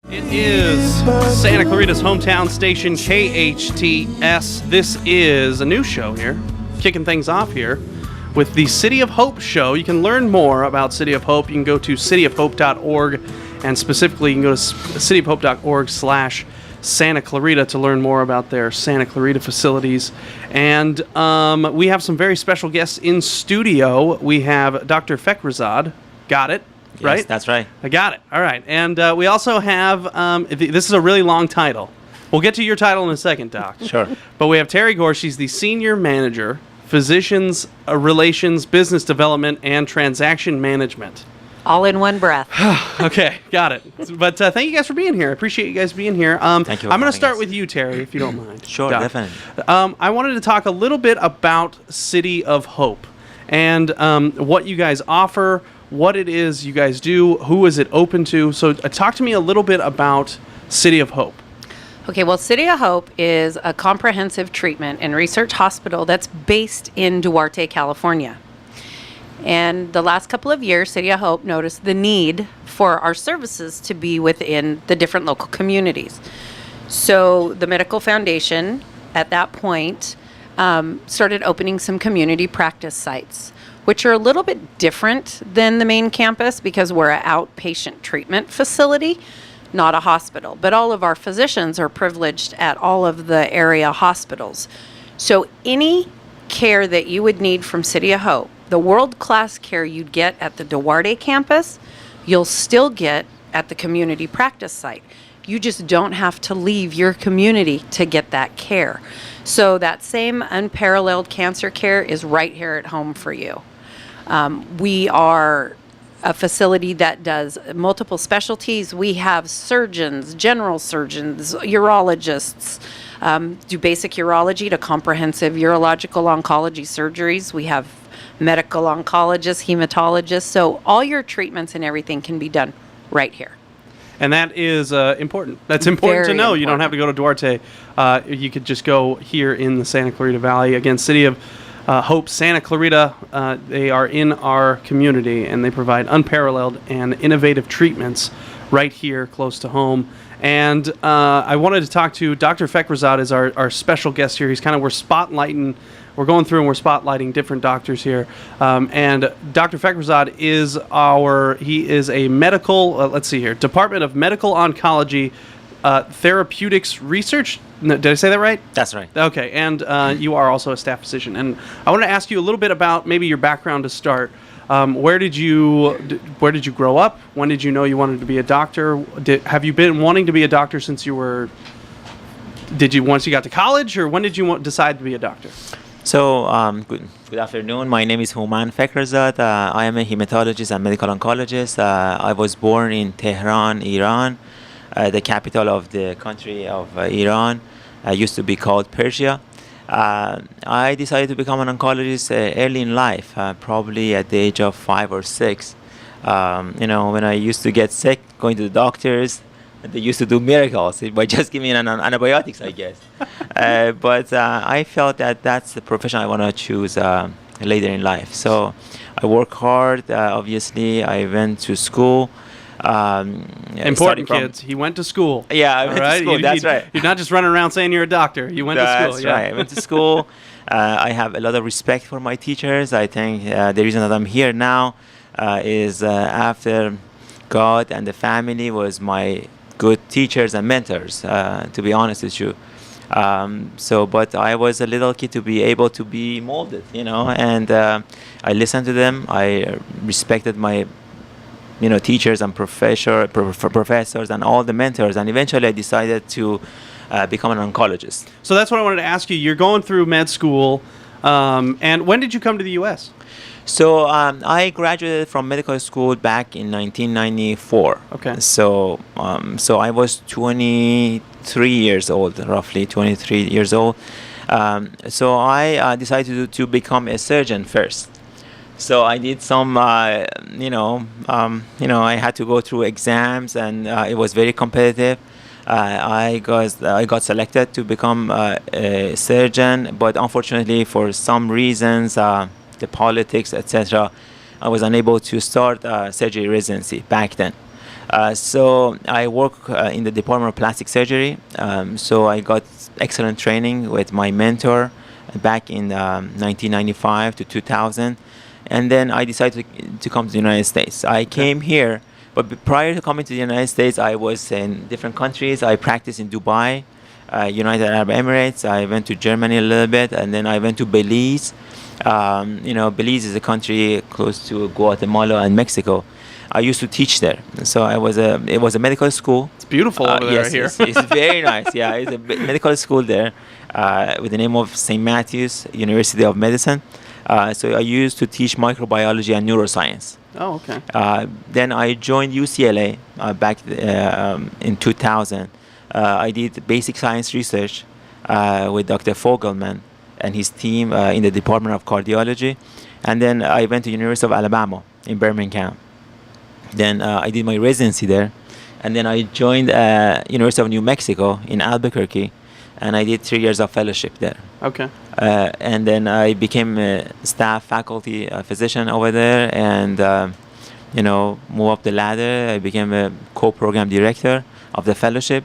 It is Santa Clarita's hometown station, KHTS. This is a new show here, kicking things off here with the City of Hope show. You can learn more about City of Hope. You can go to cityofhope.org, and specifically you can go to cityofhope.org/Santa Clarita to learn more about their Santa Clarita facilities. And we have some very special guests in studio. We have Dr. Fekrazad. Got it? Yes, right? That's right. I got it. All right. And we also have, this is a really long title. We'll get to your title in a second, Doc. Sure. But we have Terry Gore. She's the Senior Manager, Physicians Relations, Business Development, and Transaction Management. All in one breath. Okay, got it. But thank you guys for being here. I appreciate you guys being here. Thank you. I'm going to start with you, Terry, if you don't mind. Sure, Doc. definitely. I wanted to talk a little bit about City of Hope and what you guys offer, what it is you guys do, who is it open to. So talk to me a little bit about City of Hope. Okay, well, City of Hope is a comprehensive treatment and research hospital that's based in Duarte, California. And the last couple of years, City of Hope noticed the need for our services to be within the different local communities. So the Medical Foundation, at that point, started opening some community practice sites, which are a little bit different than the main campus because we're an outpatient treatment facility, not a hospital. But all of our physicians are privileged at all of the area hospitals. So any care that you would need from City of Hope, the world-class care you'd get at the Duarte campus, you'll still get at the community practice site. You just don't have to leave your community to get that care. So that same unparalleled cancer care is right here at home for you. We are a facility that does multiple specialties. We have surgeons, general surgeons, urologists, do basic urology to comprehensive urological oncology surgeries. We have medical oncologists, hematologists. So all your treatments and everything can be done right here. And that is important. That's important Very to know. important. You don't have to go to Duarte. You could just go here in the Santa Clarita Valley. Again, City of Hope, Santa Clarita. They are in our community, and they provide unparalleled and innovative treatments right here close to home. And I wanted to talk to Dr. Fekrazad is our special guest here. We're going through and we're spotlighting different doctors here. And Dr. Fekrazad is a medical, let's see here, Department of Medical Oncology Therapeutics Research. No, did I say that right? That's right. Okay, and you are also a staff physician. And I want to ask you a little bit about maybe your background to start. Where did you grow up? When did you know you wanted to be a doctor? Have you been wanting to be a doctor since you were? Once you got to college, or when did you decide to be a doctor? So, good afternoon. My name is Houman Fekrazad. I am a hematologist and medical oncologist. I was born in Tehran, Iran, the capital of the country of Iran. Used to be called Persia. I decided to become an oncologist early in life, probably at the age of 5 or 6. When I used to get sick, going to the doctors, they used to do miracles by just giving me antibiotics, I guess. But I felt that that's the profession I want to choose later in life. So I work hard. Obviously, I went to school. Important, kids. He went to school. Yeah, I went to school. That's right. You're not just running around saying you're a doctor. You went to school. That's right. I went to school. I have a lot of respect for my teachers. I think the reason that I'm here now is after God and the family was my good teachers and mentors, to be honest with you. But I was a little kid to be able to be molded, and I listened to them. I respected my teachers and professors and all the mentors, and eventually I decided to become an oncologist. So that's what I wanted to ask you. You're going through med school, and when did you come to the U.S.? So I graduated from medical school back in 1994. Okay. So I was 23 years old, roughly 23 years old. So I decided to become a surgeon first. So I did some, I had to go through exams, and it was very competitive. I got selected to become a surgeon, but unfortunately, for some reasons, the politics, etc., I was unable to start surgery residency back then. So I work in the Department of Plastic Surgery. So I got excellent training with my mentor back in 1995 to 2000. And then I decided to come to the United States. I came here, but prior to coming to the United States, I was in different countries. I practiced in Dubai, United Arab Emirates. I went to Germany a little bit, and then I went to Belize. Belize is a country close to Guatemala and Mexico. I used to teach there, so it was a medical school. It's beautiful over there. Yes, Here. it's very nice. Yeah, it's a medical school there with the name of St. Matthew's University of Medicine. So I used to teach microbiology and neuroscience. Oh, okay. Then I joined UCLA back in 2000. I did basic science research with Dr. Fogelman and his team in the Department of Cardiology. And then I went to University of Alabama in Birmingham. Then I did my residency there. And then I joined University of New Mexico in Albuquerque. And I did 3 years of fellowship there. Okay. And then I became a staff faculty physician over there and, move up the ladder. I became a co-program director of the fellowship.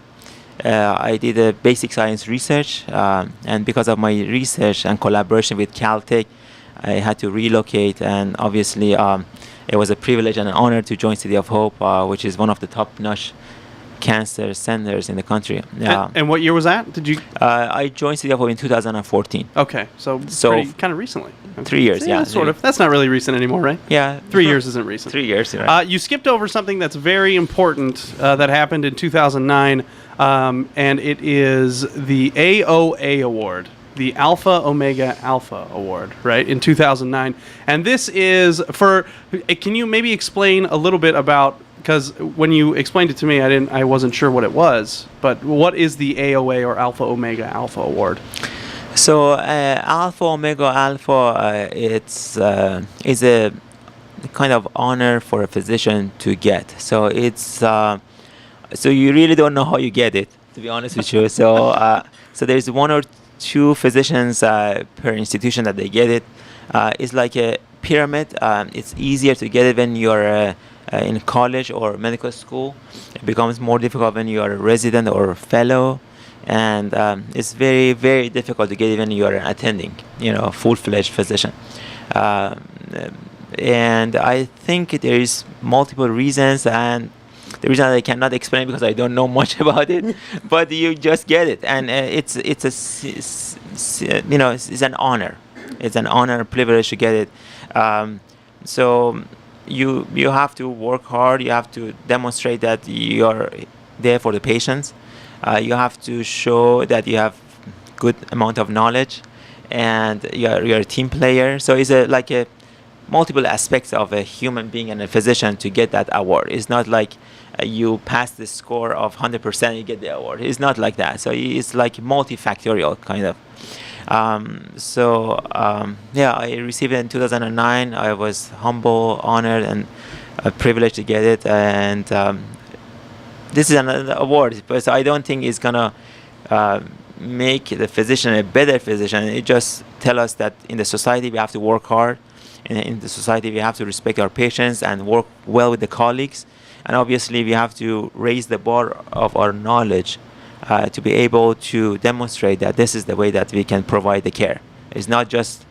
I did a basic science research. And because of my research and collaboration with Caltech, I had to relocate. And obviously, it was a privilege and an honor to join City of Hope, which is one of the top-notch cancer centers in the country. And what year was that? Did you? I joined City of Hope in 2014. Okay, so kind of recently. Okay. 3 years, yeah. Sort of. That's not really recent anymore, right? Yeah. 3 years isn't recent. 3 years, right. You skipped over something that's very important that happened in 2009, and it is the AOA Award. The Alpha Omega Alpha Award, right, in 2009. And this is can you maybe explain a little bit about, because when you explained it to me, I wasn't sure what it was, but what is the AOA or Alpha Omega Alpha Award? So Alpha Omega Alpha, is a kind of honor for a physician to get. So it's so you really don't know how you get it, to be honest with you. So there's one or two physicians per institution that they get it. It's like a pyramid. It's easier to get it when you're in college or medical school. It becomes more difficult when you're a resident or a fellow. And it's very, very difficult to get it when you're attending, full-fledged physician. And I think there is multiple reasons, and the reason I cannot explain because I don't know much about it, but you just get it, and it's an honor. It's an honor, a privilege to get it. So you have to work hard. You have to demonstrate that you're there for the patients. You have to show that you have good amount of knowledge, and you're a team player. So it's like a multiple aspects of a human being and a physician to get that award. It's not like you pass the score of 100%, you get the award. It's not like that. So it's like multifactorial kind of. I received it in 2009. I was humble, honored, and privileged to get it. And this is another award, but I don't think it's gonna make the physician a better physician. It just tells us that in the society we have to work hard. In the society we have to respect our patients and work well with the colleagues. And obviously we have to raise the bar of our knowledge to be able to demonstrate that this is the way that we can provide the care. It's not just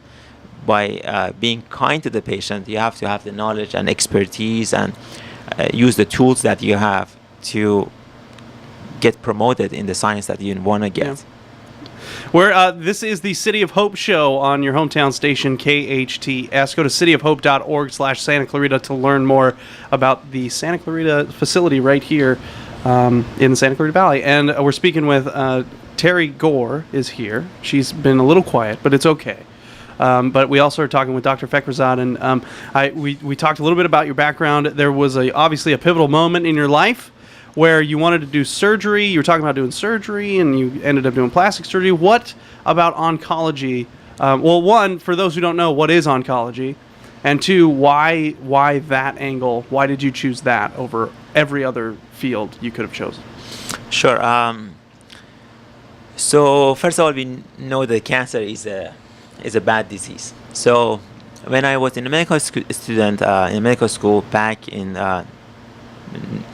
by being kind to the patient. You have to have the knowledge and expertise and use the tools that you have to get promoted in the science that you want to get. Yeah. This is the City of Hope show on your hometown station, KHTS. Go to cityofhope.org/Santa Clarita to learn more about the Santa Clarita facility right here in the Santa Clarita Valley. And we're speaking with Terry Gore is here. She's been a little quiet, but it's okay. But we also are talking with Dr. Fekrazad, and we talked a little bit about your background. There was obviously a pivotal moment in your life where you wanted to do surgery. You were talking about doing surgery, and you ended up doing plastic surgery. What about oncology? Well, one, for those who don't know, what is oncology? And two, why that angle? Why did you choose that over every other field you could have chosen? Sure. So first of all, we know that cancer is a bad disease. So when I was in a medical student in medical school back in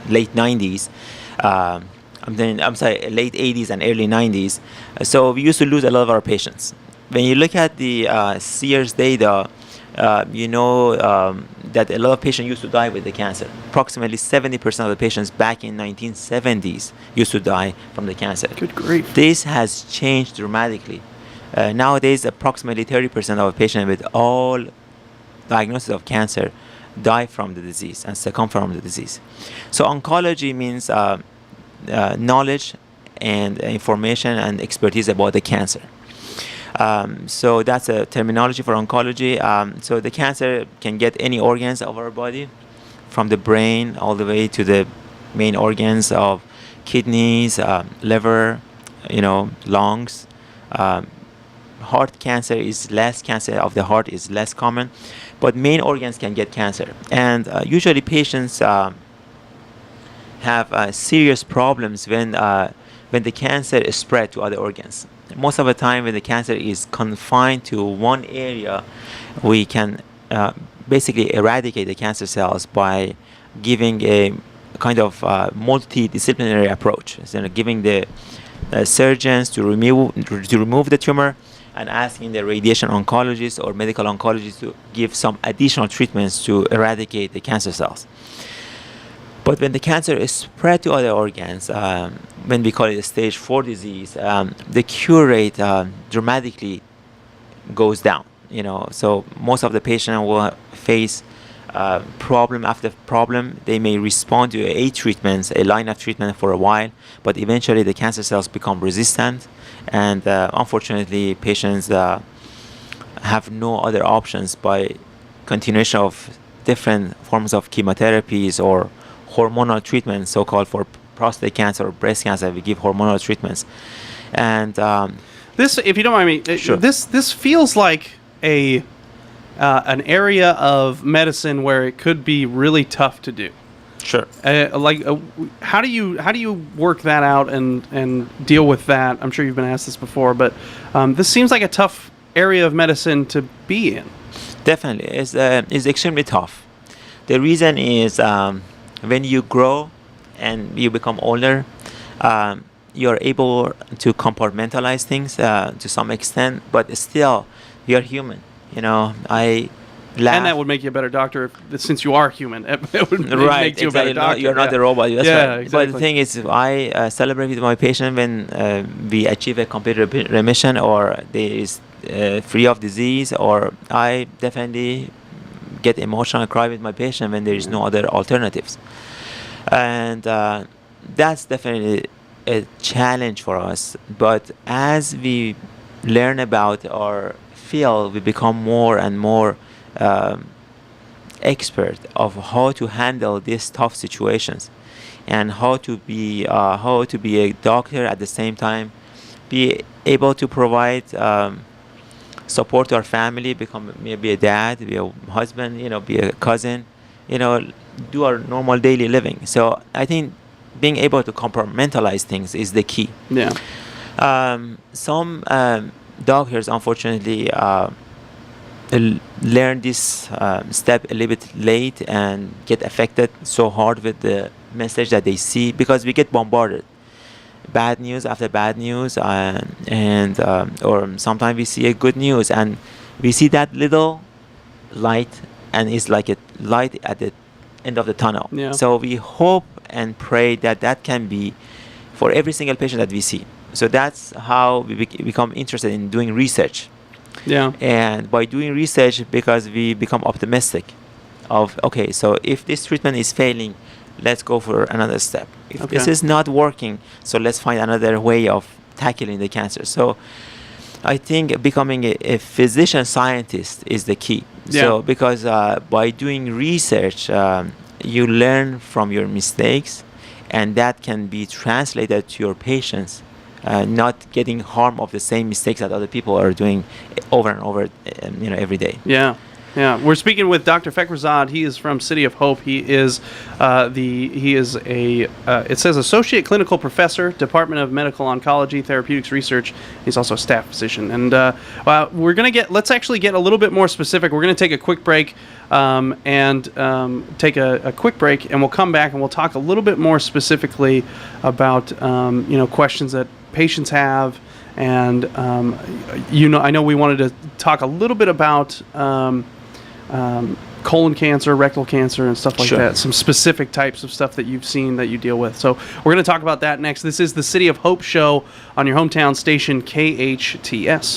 late 90s. I'm sorry, late 80s and early 90s. So we used to lose a lot of our patients. When you look at the Sears data, that a lot of patients used to die with the cancer. Approximately 70% of the patients back in 1970s used to die from the cancer. Good grief. This has changed dramatically. Nowadays, approximately 30% of patients with all diagnosis of cancer die from the disease and succumb from the disease. So oncology means knowledge and information and expertise about the cancer. So that's a terminology for oncology. So the cancer can get any organs of our body, from the brain all the way to the main organs of kidneys, liver, lungs. Heart cancer is less, cancer of the heart is less common, but main organs can get cancer. And usually patients have serious problems when the cancer is spread to other organs. Most of the time when the cancer is confined to one area, we can basically eradicate the cancer cells by giving a kind of multidisciplinary approach. So, giving the surgeons to remove the tumor and asking the radiation oncologist or medical oncologist to give some additional treatments to eradicate the cancer cells. But when the cancer is spread to other organs, when we call it a stage 4 disease, the cure rate dramatically goes down. So most of the patients will face problem after problem. They may respond to a line of treatment for a while, but eventually the cancer cells become resistant, and unfortunately patients have no other options by continuation of different forms of chemotherapies or hormonal treatments, so-called for prostate cancer or breast cancer. We give hormonal treatments, and this, if you don't mind me, sure. This feels like an area of medicine where it could be really tough to do. Sure. How do you work that out and deal with that? I'm sure you've been asked this before, but this seems like a tough area of medicine to be in. Definitely, it's extremely tough. The reason is when you grow and you become older, you're able to compartmentalize things to some extent, but still, you're human. And that would make you a better doctor since you are human. It would right, make you a better doctor. You're not the robot. That's right. Exactly. But the thing is, I celebrate with my patient when we achieve a complete remission, or there is free of disease, or I definitely get emotional and cry with my patient when there is no other alternatives. And that's definitely a challenge for us. But as we learn about our field, we become more and more expert of how to handle these tough situations, and how to be a doctor at the same time, be able to provide support to our family, become maybe a dad, be a husband, be a cousin, do our normal daily living. So I think being able to compartmentalize things is the key. Yeah. Some doctors, unfortunately, learn this step a little bit late and get affected so hard with the message that they see, because we get bombarded. Bad news after bad news, or sometimes we see a good news and we see that little light, and it's like a light at the end of the tunnel. Yeah. So we hope and pray that can be for every single patient that we see. So that's how we become interested in doing research. Yeah. And by doing research, because we become optimistic of, okay, so if this treatment is failing, let's go for another step. If this is not working, so let's find another way of tackling the cancer. So I think becoming a physician scientist is the key. Yeah. So because by doing research, you learn from your mistakes, and that can be translated to your patients, not getting harm of the same mistakes that other people are doing over and over, every day. Yeah. Yeah, we're speaking with Dr. Fekrazad. He is from City of Hope. He is it says associate clinical professor, Department of Medical Oncology, Therapeutics Research. He's also a staff physician. And let's actually get a little bit more specific. We're going to take a quick break and we'll come back and we'll talk a little bit more specifically about questions that patients have. And I know we wanted to talk a little bit about colon cancer, rectal cancer, and stuff like Sure. that. Some specific types of stuff that you've seen that you deal with. So we're going to talk about that next. This is the City of Hope show on your hometown station, KHTS.